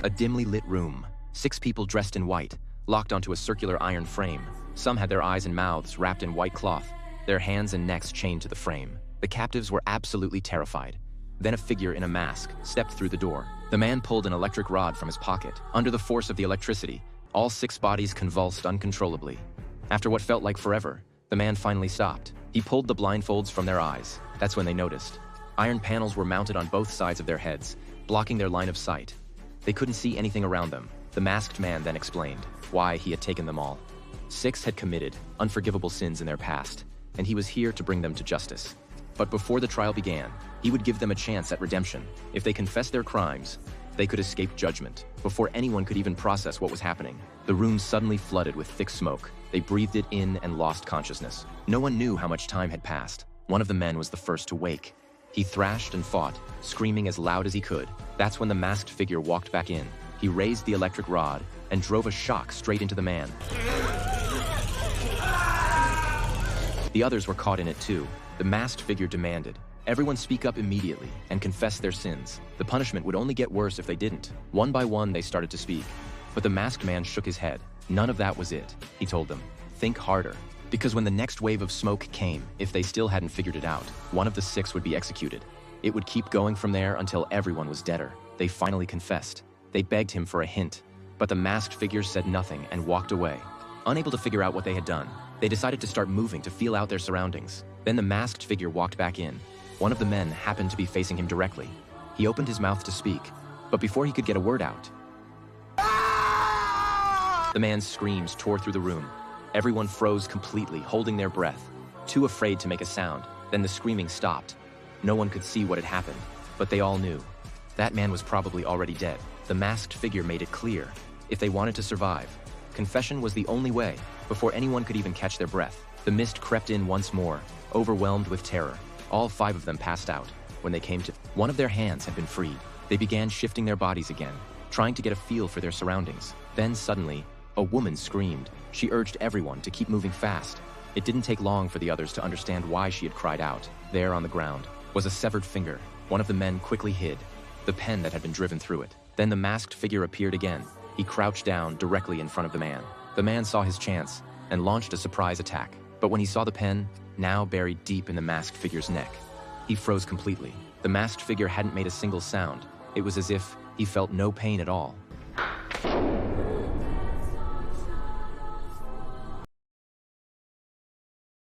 A dimly lit room. 6 people dressed in white, locked onto a circular iron frame. Some had their eyes and mouths wrapped in white cloth, their hands and necks chained to the frame. The captives were absolutely terrified. Then a figure in a mask stepped through the door. The man pulled an electric rod from his pocket. Under the force of the electricity, all 6 bodies convulsed uncontrollably. After what felt like forever, the man finally stopped. He pulled the blindfolds from their eyes. That's when they noticed. Iron panels were mounted on both sides of their heads, blocking their line of sight. They couldn't see anything around them. The masked man then explained why he had taken them all. 6 had committed unforgivable sins in their past, and he was here to bring them to justice. But before the trial began, he would give them a chance at redemption. If they confessed their crimes, they could escape judgment. Before anyone could even process what was happening, the room suddenly flooded with thick smoke. They breathed it in and lost consciousness. No one knew how much time had passed. One of the men was the first to wake. He thrashed and fought, screaming as loud as he could. That's when the masked figure walked back in. He raised the electric rod and drove a shock straight into the man. The others were caught in it too. The masked figure demanded everyone speak up immediately and confess their sins. The punishment would only get worse if they didn't. One by one, they started to speak. But the masked man shook his head. None of that was it, he told them. Think harder. Because when the next wave of smoke came, if they still hadn't figured it out, one of the 6 would be executed. It would keep going from there until everyone was deader. They finally confessed. They begged him for a hint, but the masked figure said nothing and walked away. Unable to figure out what they had done, they decided to start moving to feel out their surroundings. Then the masked figure walked back in. One of the men happened to be facing him directly. He opened his mouth to speak, but before he could get a word out, the man's screams tore through the room. Everyone froze completely, holding their breath, too afraid to make a sound. Then the screaming stopped. No one could see what had happened, but they all knew. That man was probably already dead. The masked figure made it clear. If they wanted to survive, confession was the only way. Before anyone could even catch their breath, the mist crept in once more, overwhelmed with terror. All 5 of them passed out. When they came to, one of their hands had been freed. They began shifting their bodies again, trying to get a feel for their surroundings. Then suddenly, a woman screamed. She urged everyone to keep moving fast. It didn't take long for the others to understand why she had cried out. There on the ground was a severed finger. One of the men quickly hid the pen that had been driven through it. Then the masked figure appeared again. He crouched down directly in front of the man. The man saw his chance and launched a surprise attack. But when he saw the pen, now buried deep in the masked figure's neck, he froze completely. The masked figure hadn't made a single sound. It was as if he felt no pain at all.